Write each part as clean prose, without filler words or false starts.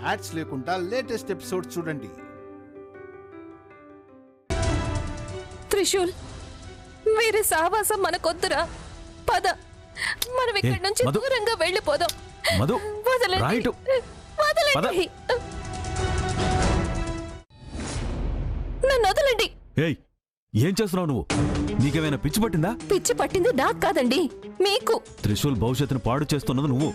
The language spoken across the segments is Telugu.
యాడ్స్ లేకుండా లేటెస్ట్ ఎపిసోడ్ చూడండి. త్రిశూల్, వేరే సావాసం మనకొద్దురా. పద, మనం ఇక్కడి నుంచి దూరంగా వెళ్ళిపోదాం. వదలండి. నన్ను వదలండి. ఏం చేస్తున్నావు నువ్వు? నీకేమైనా పిచ్చి పట్టిందా? పిచ్చి పట్టింది నాకు కాదండి, మీకు. త్రిశూల్ భవిష్యత్తును పాడు చేస్తున్నది నువ్వు.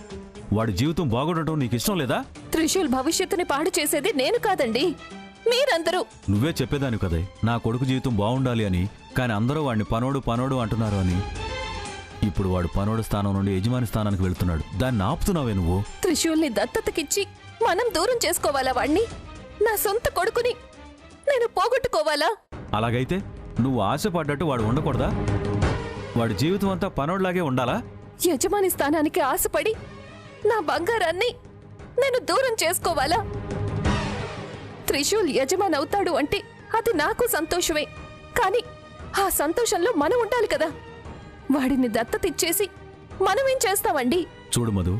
వాడి జీవితం బాగుండటం నీకు ఇష్టం లేదా? త్రిశూల్ భవిష్యత్తుని పాడు చేసేది నేను కాదండి, మీరందరూ. నువ్వే చెప్పేదాని కదే నా కొడుకు జీవితం బాగుండాలి అని. కానీ అందరూ వాడిని పనోడు పనోడు అంటున్నారు అని. ఇప్పుడు వాడు పనోడు స్థానం నుండి యజమాని స్థానానికి వెళ్తున్నాడు. దాన్ని ఆపుతున్నావే నువ్వు. త్రిశూల్ని దత్తతకిచ్చి మనం దూరం చేసుకోవాలా వాణ్ణి? నా సొంత కొడుకుని నేను పోగొట్టుకోవాలా? అలాగైతే నువ్వు ఆశపడ్డట్టు వాడు ఉండకూడదా? వాడి జీవితం అంతా పనోడ్లాగే ఉండాలా? యజమాని స్థానానికి ఆశపడి నా బంగారాన్ని నేను దూరం చేసుకోవాలా? త్రిశూల్ యజమాని అవుతాడు అంటే అది నాకు సంతోషమే. కానీ ఆ సంతోషంలో మనం ఉండాలి కదా. వాడిని దత్తతిచ్చేసి మనమేం చేస్తామండి? చూడు మధు,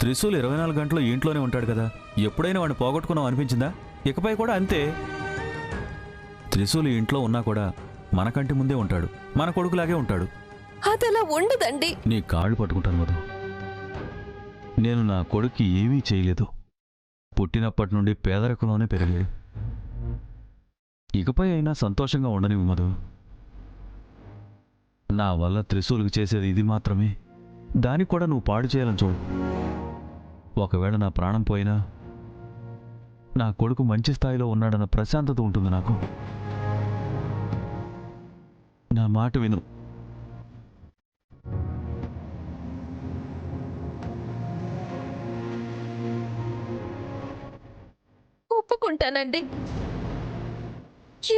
త్రిశూల్ 24 గంటలు ఇంట్లోనే ఉంటాడు కదా. ఎప్పుడైనా వాడిని పోగొట్టుకున్నావు అనిపించిందా? ఇకపై కూడా అంతే. త్రిశూల్ ఇంట్లో ఉన్నా కూడా మన కంటి ముందే ఉంటాడు, మన కొడుకులాగే ఉంటాడు. అదలా ఉండదండి. నీ కాళ్ళు పట్టుకుంటాను మధు. నేను నా కొడుక్కి ఏమీ చేయలేదు. పుట్టినప్పటి నుండి పేదరికంలోనే పెరిగాడు. ఇకపై అయినా సంతోషంగా ఉండనివ్వు మధు. నా వల్ల త్రిశూల్కి చేసేది ఇది మాత్రమే. దానికి కూడా నువ్వు పాడు చేయాలని చూడు. ఒకవేళ నా ప్రాణం పోయినా నా కొడుకు మంచి స్థాయిలో ఉన్నాడన్న ప్రశాంతత ఉంటుంది నాకు. నా మాట విను. ఒప్పుకుంటానండి.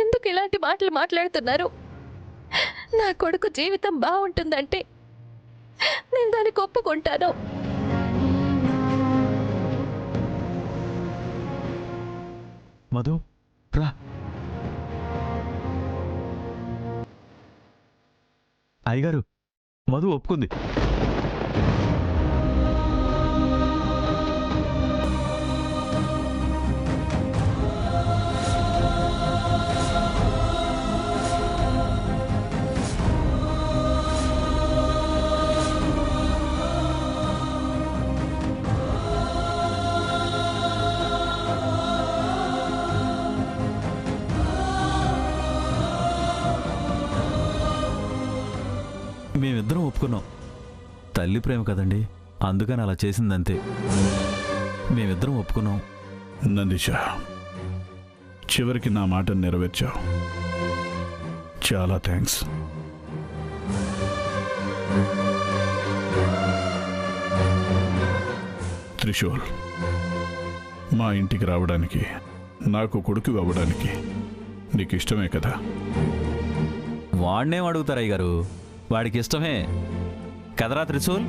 ఎందుకు ఇలాంటి మాటలు మాట్లాడుతున్నారు? నా కొడుకు జీవితం బాగుంటుందంటే నేను దానికి ఒప్పుకుంటాను. మధు రా. అయ్యగారు, మధు ఒప్పుకుంది. మేమిద్దరం ఒప్పుకున్నాం. తల్లి ప్రేమ కదండి, అందుకని అలా చేసిందంతే. మేమిద్దరం ఒప్పుకున్నాం. నందిష, చివరికి నా మాట నెరవేర్చావు. చాలా థ్యాంక్స్. త్రిశూల్, మా ఇంటికి రావడానికి, నాకు కొడుకు అవ్వడానికి నీకు ఇష్టమే కదా? వాడినేం అడుగుతారు అయ్యగారు, వాడికి ఇష్టమే కదరా త్రిశూల్.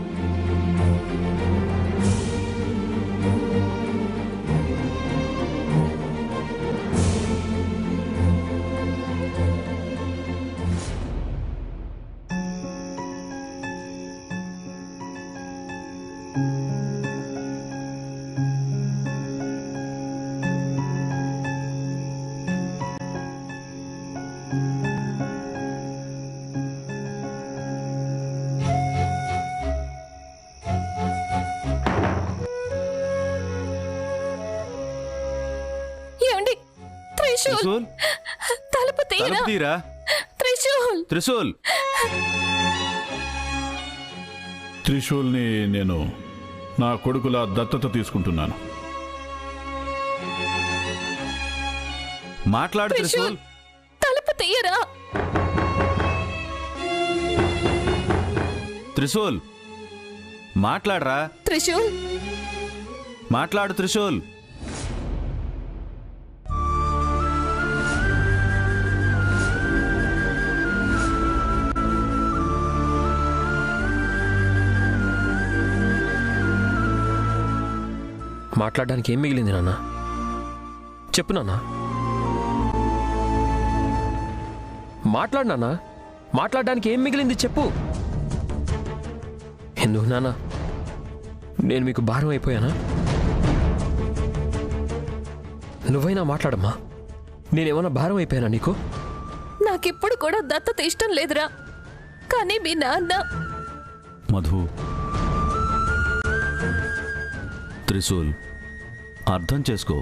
త్రిశూల్, తలుపు తీరా. త్రిశూల్, త్రిశూల్. త్రిశూల్ని నేను నా కొడుకులా దత్తత తీసుకుంటున్నాను. మాట్లాడు త్రిశూల్. తలుపు తీయరా. త్రిశూల్, మాట్లాడరా. త్రిశూల్, మాట్లాడు త్రిశూల్. మాట్లాడడానికి ఏం మిగిలింది నాన్న? చెప్పు నాన్న, మాట్లాడు నాన్న. మాట్లాడడానికి ఏం మిగిలింది చెప్పు. ఎందుకు నాన్న, నేను మీకు భారం అయిపోయానా? నువ్వైనా మాట్లాడమ్మా. నేనేమన్నా భారం అయిపోయానా నీకు? నాకిప్పుడు కూడా దత్తత ఇష్టం లేదురా. కానీ మీ నాన్న మధు, త్రిశూల్, అర్థం చేసుకో.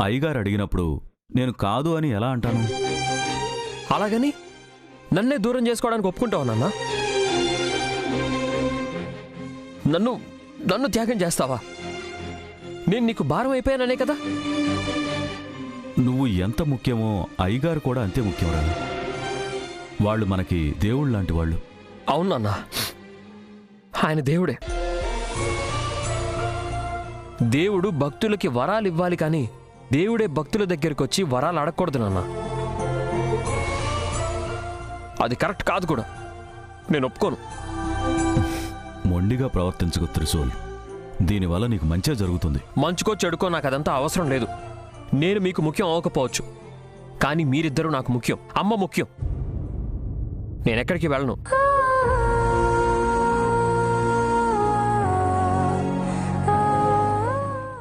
అయ్యగారు అడిగినప్పుడు నేను కాదు అని ఎలా అంటాను? అలాగని నన్నే దూరం చేసుకోవడానికి ఒప్పుకుంటావు నాన్న? నన్ను త్యాగం చేస్తావా? నేను నీకు భారం అయిపోయాననే కదా? నువ్వు ఎంత ముఖ్యమో అయ్యగారు కూడా అంతే ముఖ్యమరా. వాళ్ళు మనకి దేవుళ్ళు లాంటి వాళ్ళు. అవును నాన్న, ఆయన దేవుడే. దేవుడు భక్తులకి వరాలు ఇవ్వాలి, కానీ దేవుడే భక్తుల దగ్గరికి వచ్చి వరాలు అడగకూడదు నాన్న. అది కరెక్ట్ కాదు కూడా. నేను ఒప్పుకోను. మొండిగా ప్రవర్తించకు త్రిశూల్. దీనివల్ల నీకు మంచే జరుగుతుంది. మంచుకో చెడుకో నాకు అదంతా అవసరం లేదు. నేను మీకు ముఖ్యం అవ్వకపోవచ్చు, కానీ మీరిద్దరూ నాకు ముఖ్యం. అమ్మ ముఖ్యం. నేనెక్కడికి వెళ్ళను.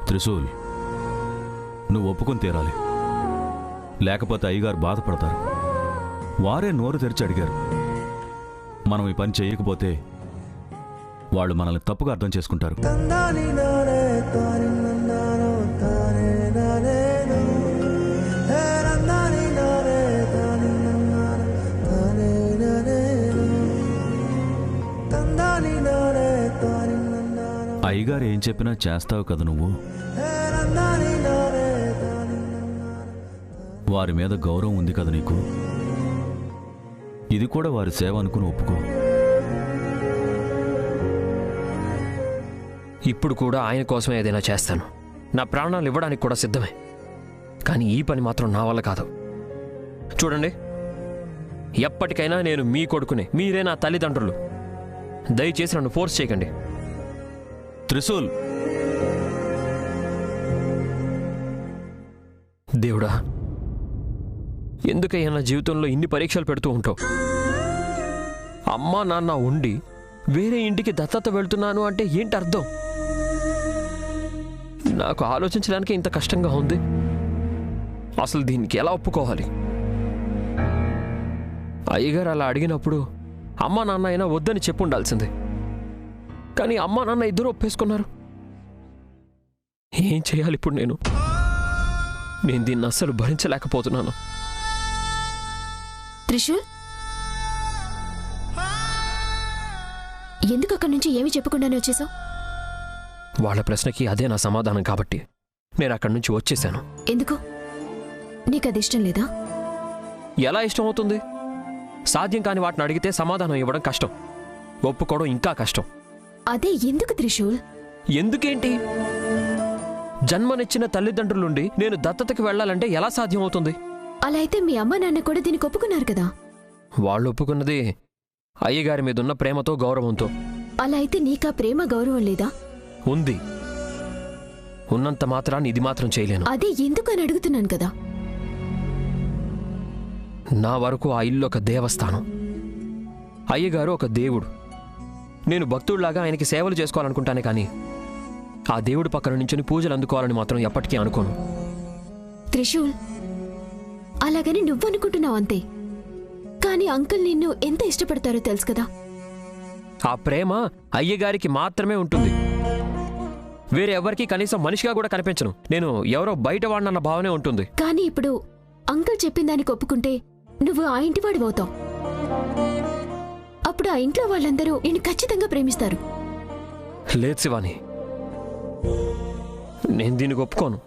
త్రిశూల్, నువ్వు ఒప్పుకొని తీరాలి. లేకపోతే అయ్యగారు బాధపడతారు. వారే నోరు తెరిచి అడిగారు. మనం ఈ పని చేయకపోతే వాళ్ళు మనల్ని తప్పుగా అర్థం చేసుకుంటారు. అయ్యగారు ఏం చెప్పినా చేస్తావు కదా నువ్వు. వారి మీద గౌరవం ఉంది కదా నీకు. ఇది కూడా వారి సేవ అనుకుని ఒప్పుకో. ఇప్పుడు కూడా ఆయన కోసం ఏదైనా చేస్తాను. నా ప్రాణాలు ఇవ్వడానికి కూడా సిద్ధమే. కానీ ఈ పని మాత్రం నా వల్ల కాదు. చూడండి, ఎప్పటికైనా నేను మీ కొడుకునే. మీరే నా తల్లిదండ్రులు. దయచేసి నన్ను ఫోర్స్ చేయకండి. త్రిశూల్, దేవుడా, ఎందుకయ్యా నా జీవితంలో ఇన్ని పరీక్షలు పెడుతూ ఉంటావు? అమ్మా నాన్న ఉండి వేరే ఇంటికి దత్తత వెళ్తున్నాను అంటే ఏంటి అర్థం? నాకు ఆలోచించడానికి ఇంత కష్టంగా ఉంది. అసలు దీనికి ఎలా ఒప్పుకోవాలి? అయ్యగారు అలా అడిగినప్పుడు అమ్మా నాన్న అయినా వద్దని చెప్పు ఉండాల్సిందే. కానీ అమ్మా నాన్న ఇద్దరు ఒప్పేసుకున్నారు. ఏం చేయాలి ఇప్పుడు నేను దీన్ని అస్సలు భరించలేకపోతున్నాను. త్రిశూల్, ఎందుకు అక్కడి నుంచి ఏమి చెప్పకుండానే వచ్చేసావు? వాళ్ళ ప్రశ్నకి అదే నా సమాధానం కాబట్టి నేను అక్కడి నుంచి వచ్చేశాను. ఎందుకు? నీకు అది ఇష్టం లేదా? ఎలా ఇష్టం అవుతుంది? సాధ్యం కాని వాటిని అడిగితే సమాధానం ఇవ్వడం కష్టం, ఒప్పుకోవడం ఇంకా కష్టం. అదే ఎందుకు త్రిశూల్? ఎందుకేంటి? జన్మనిచ్చిన తల్లిదండ్రులుండి నేను దత్తతకి వెళ్లాలంటే ఎలా సాధ్యం అవుతుంది? అలా అయితే మీ అమ్మ నాన్న కూడా దీనికి ఒప్పుకున్నారు కదా. వాళ్ళు ఒప్పుకున్నది అయ్యగారి మీద ఉన్న ప్రేమతో, గౌరవంతో. అలా అయితే నీకా ప్రేమ గౌరవం లేదా? ఉంది. ఉన్నంత మాత్రాన్ని ఇది మాత్రం చేయలేను. అదే ఎందుకు అని అడుగుతున్నాను కదా. నా వరకు ఆ ఇల్లు ఒక దేవస్థానం, అయ్యగారు ఒక దేవుడు. నేను భక్తుడిలాగా ఆయనకి సేవలు చేసుకోవాలనుకుంటానే కానీ ఆ దేవుడి పక్కన నుంచుని పూజలు అందుకోవాలని మాత్రం ఎప్పటికీ అనుకోను. త్రిశూల్, అలాగని నువ్వనుకుంటున్నావు అంతే. కానీ అంకుల్ నిన్ను ఎంత ఇష్టపడతారో తెలుసు కదా. ఆ ప్రేమ అయ్యగారికి మాత్రమే ఉంటుంది. వేరే ఎవరికి కనీసం మనిషిగా కూడా కనిపించను. నేను ఎవరో బయట వాడినన్న భావనే ఉంటుంది. కానీ ఇప్పుడు అంకుల్ చెప్పిన దానికి ఒప్పుకుంటే నువ్వు ఆ ఇంటి వాడివవుతావు. అప్పుడు ఆ ఇంట్లో వాళ్ళందరూ నిన్ను ఖచ్చితంగా ప్రేమిస్తారు. లేదు శివాని, నేను దీనికి ఒప్పుకోను.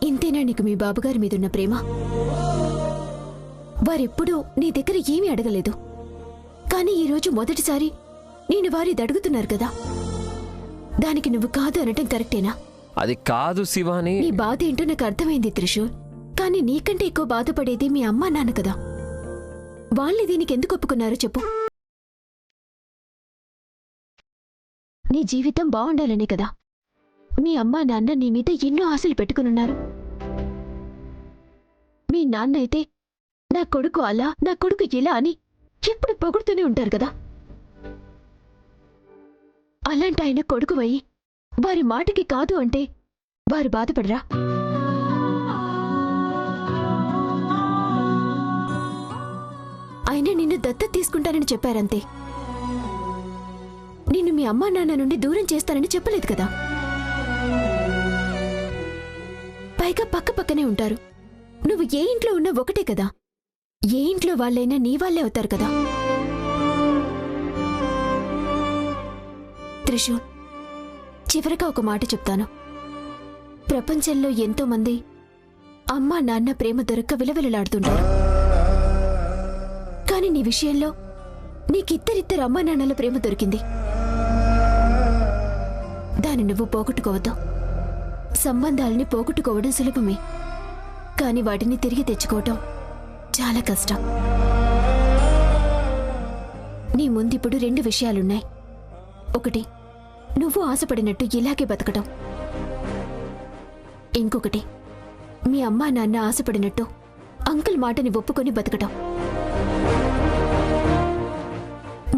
ఇంతేనా నీకు మీ బాబుగారి మీదున్న ప్రేమ? వారెప్పుడూ నీ దగ్గర ఏమీ అడగలేదు. కానీ ఈరోజు మొదటిసారి నేను వారిది అడుగుతున్నారు కదా. దానికి నువ్వు కాదు అనటం కరెక్టేనా? అది కాదు శివాని. నీ బాధ ఏంటో నాకు అర్థమైంది త్రిశూల్. కానీ నీకంటే ఎక్కువ బాధపడేది మీ అమ్మా నాన్న కదా. వాళ్ళని దీనికి ఎందుకు ఒప్పుకున్నారో చెప్పు. నీ జీవితం బాగుండాలనే కదా మీ అమ్మా నాన్న నీ మీద ఎన్నో ఆశలు పెట్టుకునున్నారు. మీ నాన్న అయితే నా కొడుకు అలా, నా కొడుకు ఇలా అని ఎప్పుడు పొగుడుతూనే ఉంటారు కదా. అలాంటి ఆయన కొడుకువై వారి మాటకి కాదు అంటే వారు బాధపడరా? ఆయన నిన్ను దత్తత తీసుకుంటానని చెప్పారంతే. నిన్ను మీ అమ్మా నాన్న నుండి దూరం చేస్తానని చెప్పలేదు కదా. పైగా పక్క పక్కనే ఉంటారు. నువ్వు ఏ ఇంట్లో ఉన్నా ఒకటే కదా. ఏ ఇంట్లో వాళ్ళైనా నీ వాళ్ళే అవుతారు కదా. త్రిశూల్, చివరగా ఒక మాట చెప్తాను. ప్రపంచంలో ఎంతో మంది అమ్మా నాన్న ప్రేమ దొరక్క విలవిలలాడుతుంటారు. కానీ నీ విషయంలో నీకిద్దరిద్దరు అమ్మా నాన్నల ప్రేమ దొరికింది. దాన్ని నువ్వు పోగొట్టుకోవద్దు. సంబంధాలని పోగొట్టుకోవడం సులభమే, కానీ వాటిని తిరిగి తెచ్చుకోవటం చాలా కష్టం. నీ ముందిప్పుడు 2 విషయాలున్నాయి. ఒకటి, నువ్వు ఆశపడినట్టు ఇలాగే బతకటం. ఇంకొకటి, మీ అమ్మా నాన్న ఆశపడినట్టు అంకుల్ మాటని ఒప్పుకొని బతకటం.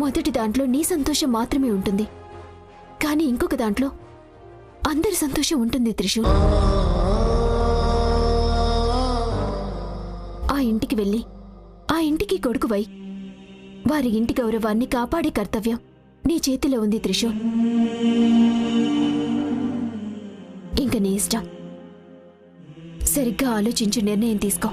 మొదటి దాంట్లో నీ సంతోషం మాత్రమే ఉంటుంది, కానీ ఇంకొక దాంట్లో అందరి సంతోషం ఉంటుంది త్రిశూల్. ఆ ఇంటికి వెళ్ళి ఆ ఇంటికి కొడుకువై వారి ఇంటి గౌరవాన్ని కాపాడే కర్తవ్యం నీ చేతిలో ఉంది త్రిశూల్. ఇంక నీ ఇష్టం. సరిగ్గా ఆలోచించి నిర్ణయం తీసుకో.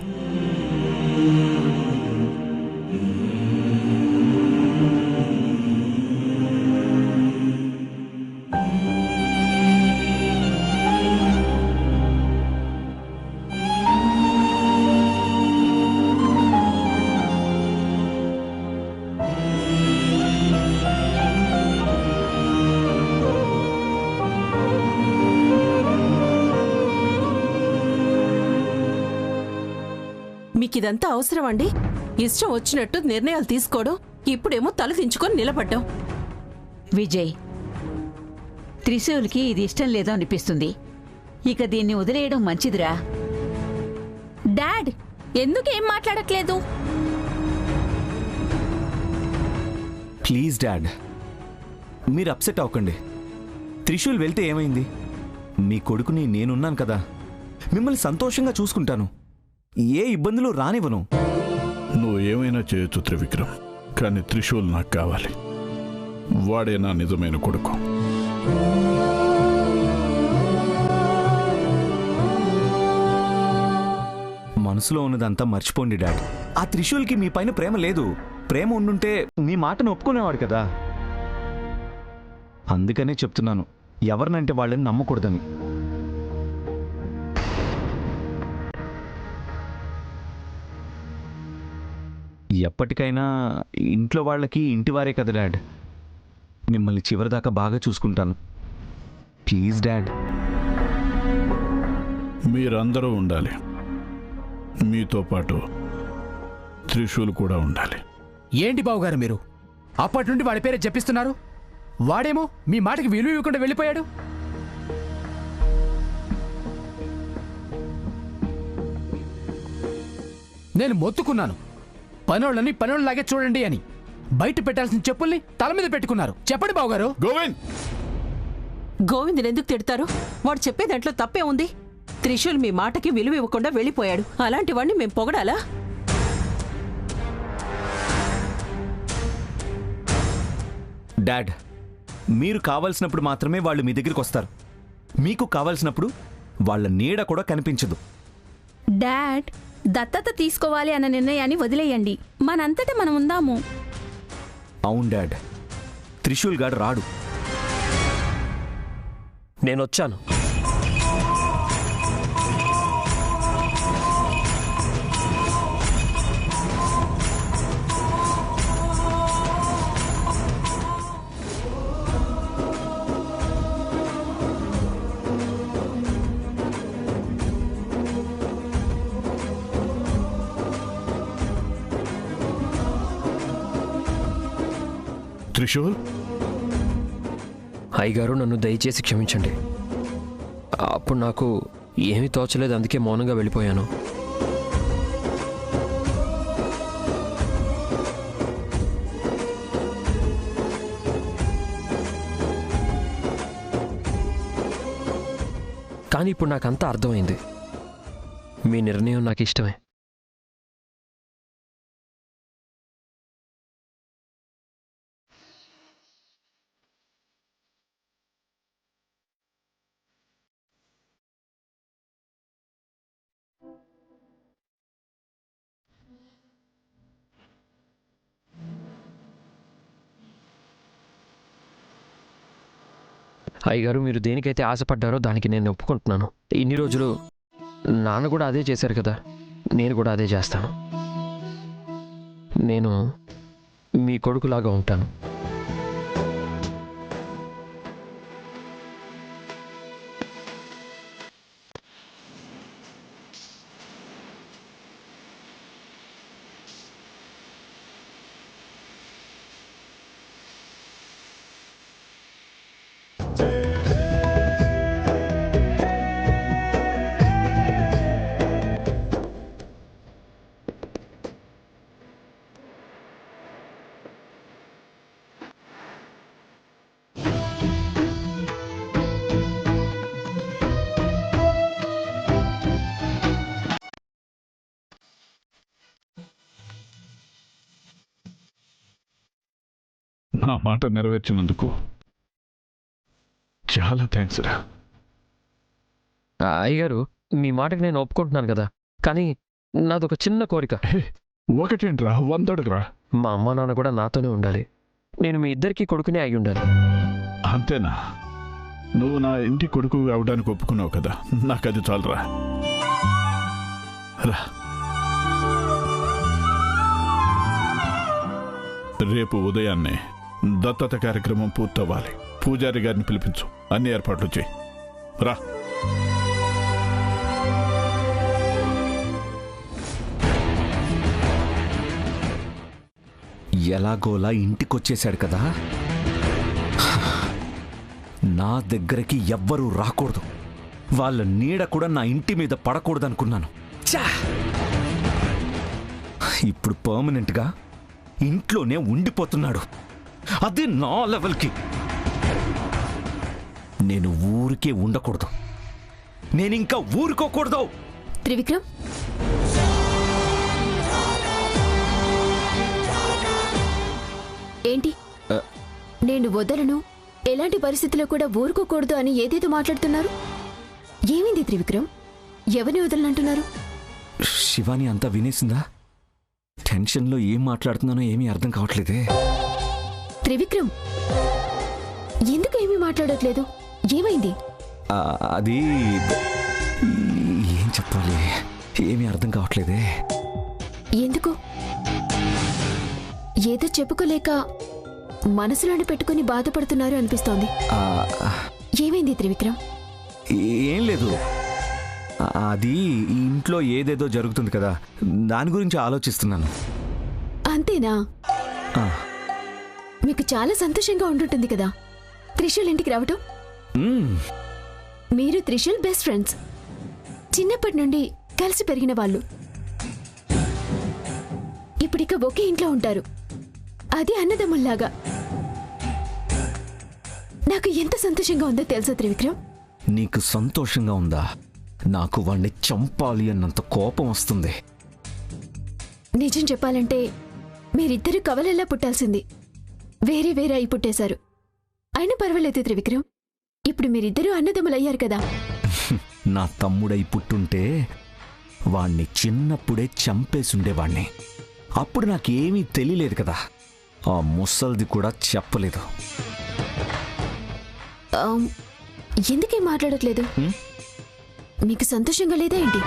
మీకిదంతా అవసరం అండి? ఇష్టం వచ్చినట్టు నిర్ణయాలు తీసుకోవడం, ఇప్పుడేమో తల దించుకొని నిలబడ్డాం. విజయ్, త్రిశూల్కి ఇది ఇష్టం లేదో అనిపిస్తుంది. ఇక దీన్ని వదిలేయడం మంచిదిరా. డాడ్, ఎందుకు ఏం మాట్లాడట్లేదు? ప్లీజ్ డాడ్, మీరు అప్సెట్ అవ్వకండి. త్రిశూల్ వెళ్తే ఏమైంది? మీ కొడుకుని నేనున్నాను కదా. మిమ్మల్ని సంతోషంగా చూసుకుంటాను. ఏ ఇబ్బందులు రానివ్వను. నువ్వు ఏమైనా చేయొచ్చు త్రివిక్రమ్, కానీ త్రిశూల్ నాకు కావాలి. వాడే నా నిజమైన కొడుకు. మనసులో ఉన్నదంతా మర్చిపోండి డాడ్. ఆ త్రిశూల్కి మీ పైన ప్రేమ లేదు. ప్రేమ ఉండుంటే మీ మాటను ఒప్పుకునేవాడు కదా. అందుకనే చెప్తున్నాను, ఎవరినంటే వాళ్ళని నమ్మకూడదని. ఎప్పటికైనా ఇంట్లో వాళ్ళకి ఇంటివారే కదా డాడ్. మిమ్మల్ని చివరిదాకా బాగా చూసుకుంటాను. Please dad. మీరందరూ ఉండాలి. మీతో పాటు త్రిశూల్ కూడా ఉండాలి. ఏంటి బావుగారు మీరు అప్పటి నుండి వాడి పేరే జపిస్తున్నారు? వాడేమో మీ మాటకి విలువ ఇవ్వకుండా వెళ్ళిపోయాడు. నేను మొత్తుకున్నాను, పనోళ్ళని పనోళ్ళలాగే చూడండి అని. బయట పెట్టాల్సిన చెప్పుల్ని తల మీద పెట్టుకున్నారు. చెప్పండి బావుగారు. గోవింద్, గోవిందుని ఎందుకు తిడతారు? వాడు చెప్పే దాంట్లో తప్పే ఉంది. త్రిశూల్ మీ మాటకి విలువ ఇవ్వకుండా వెళ్ళిపోయాడు. అలాంటి వాడిని మేం పొగడాలా? డాడ్, మీరు కావాల్సినప్పుడు మాత్రమే వాళ్ళు మీ దగ్గరికి వస్తారు. మీకు కావాల్సినప్పుడు వాళ్ళ నీడ కూడా కనిపించదు. డాడ్, దత్తత తీసుకోవాలి అన్న నిర్ణయాన్ని వదిలేయండి. మనంతటా మనం ఉందాము. అవును డాడ్, త్రిశూల్ గాడు రాడు. నేనొచ్చాను. త్రిశూల్, అయ్యగారు, నన్ను దయచేసి క్షమించండి. అప్పుడు నాకు ఏమీ తోచలేదు, అందుకే మౌనంగా వెళ్ళిపోయాను. కానీ ఇప్పుడు నాకంతా అర్థమైంది. మీ నిర్ణయం నాకు ఇష్టమే. అయ్యగారు మీరు దేనికైతే ఆశపడ్డారో దానికి నేను ఒప్పుకుంటున్నాను. ఇన్ని రోజులు నాన్న కూడా అదే చేశారు కదా, నేను కూడా అదే చేస్తాను. నేను మీ కొడుకులాగా ఉంటాను. నా మాట నెరవేర్చినందుకు చాలా థ్యాంక్స్ రా. అయ్యగారు మీ మాటకి నేను ఒప్పుకుంటున్నాను కదా, కానీ నాదొక చిన్న కోరిక. ఒకటేంట్రా, 100 అడుగురా. మా అమ్మ నాన్న కూడా నాతోనే ఉండాలి. నేను మీ ఇద్దరికీ కొడుకునే అయి ఉండాలి. అంతేనా? నువ్వు నా ఇంటి కొడుకు అవడానికి ఒప్పుకున్నావు కదా, నాకు అది చాలరా. రా, రేపు ఉదయాన్నే దత్తత కార్యక్రమం పూర్తవ్వాలి. పూజారి గారిని పిలిపించు, అన్ని ఏర్పాట్లు చేయి. రా. ఎలాగోలా ఇంటికొచ్చేశాడు కదా, నా దగ్గరికి ఎవ్వరూ రాకూడదు, వాళ్ళ నీడ కూడా నా ఇంటి మీద పడకూడదనుకున్నాను. ఇప్పుడు పర్మనెంట్గా ఇంట్లోనే ఉండిపోతున్నాడు. అది నా లెవెల్కి. నేను ఊరికే ఉండకూడదు, నేనింకా ఊరుకోకూడదు. త్రివిక్రమ్, ఏంటి నేను వదలను, ఎలాంటి పరిస్థితిలో కూడా ఊరుకోకూడదు అని ఏదేదో మాట్లాడుతున్నారు? ఏమైంది త్రివిక్రమ్? ఎవరిని వదలనంటున్నారు? శివాని అంతా వినేసిందా? టెన్షన్లో ఏం మాట్లాడుతున్నానో ఏమీ అర్థం కావట్లేదే. త్రివిక్రమ్, ఎందుకు ఏమీ మాట్లాడట్లేదు? ఏమైంది? అది ఏం చెప్పాలి, ఏమీ అర్థం కావట్లేదే. ఎందుకు? ఏదో చెప్పుకోలేక మనసులోని పెట్టుకుని బాధపడుతున్నారు అనిపిస్తోంది. ఏమైంది త్రివిక్రమ్? ఏం లేదు, అది ఇంట్లో ఏదేదో జరుగుతుంది కదా, దాని గురించి ఆలోచిస్తున్నాను. అంతేనా? మీకు చాలా సంతోషంగా ఉంటుంటుంది కదా త్రిశూల్ ఇంటికి రావటం. మీరు త్రిశూల్ బెస్ట్ ఫ్రెండ్స్, చిన్నప్పటి నుండి కలిసి పెరిగిన వాళ్ళు. ఇప్పుడిక ఒకే ఇంట్లో ఉంటారు, అది అన్నదమ్ముల్లాగా. నాకు ఎంత సంతోషంగా ఉందో తెలుసా త్రివిక్రమ్? నీకు సంతోషంగా ఉందా? నాకు వాణ్ణి చంపాలి అన్నంత కోపం వస్తుంది. నిజం చెప్పాలంటే మీరిద్దరూ కవలెల్లా పుట్టాల్సింది, వేరే వేరే అయి పుట్టేశారు. అయినా పర్వాలేదు త్రివిక్రమ్, ఇప్పుడు మీరిద్దరూ అన్నదమ్ములయ్యారు కదా. నా తమ్ముడై పుట్టుంటే వాణ్ణి చిన్నప్పుడే చంపేసుండేవాణ్ణి. అప్పుడు నాకేమీ తెలియలేదు కదా, ఆ ముసల్ది కూడా చెప్పలేదు. ఎందుకేం మాట్లాడట్లేదు? మీకు సంతోషంగా లేదా ఏంటి?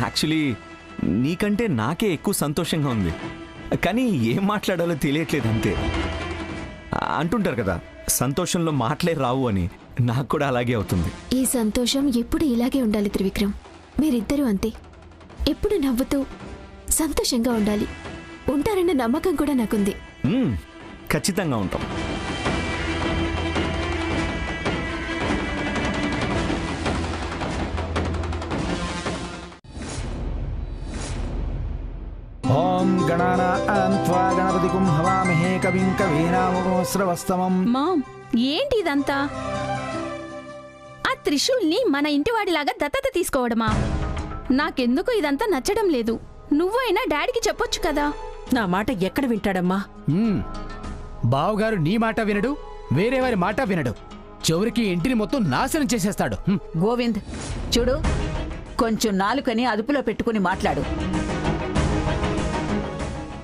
యాక్చువల్లీ నీకంటే నాకే ఎక్కువ సంతోషంగా ఉంది, కానీ ఏం మాట్లాడాలో తెలియట్లేదు అంతే. అంటుంటారు కదా, సంతోషంలో మాటలే రావు అని. నాకు కూడా అలాగే అవుతుంది. ఈ సంతోషం ఎప్పుడు ఇలాగే ఉండాలి త్రివిక్రమ్. మీరిద్దరూ అంతే, ఎప్పుడు నవ్వుతూ సంతోషంగా ఉండాలి. ఉంటారన్న నమ్మకం కూడా నాకుంది. ఖచ్చితంగా ఉంటాం. ఓం గణానాం త్వా గణపతిం హవామహే కవిం కవీనామోస్రవస్తమం. మామ్, ఏంటి ఇదంతా? ఆ త్రిశూల్ని మన ఇంటివాడిలాగా దత్తత తీసుకోవడమా? నాకెందుకు ఇదంతా నచ్చడం లేదు. నువ్వైనా డాడీకి చెప్పొచ్చు కదా. నా మాట ఎక్కడ వింటాడమ్మా? బావగారు నీ మాట వినడు, వేరే వారి మాట వినడు. చివరికి ఇంటిని మొత్తం నాశనం చేసేస్తాడు. గోవింద్, చూడు, కొంచెం నాలుకని అదుపులో పెట్టుకుని మాట్లాడు.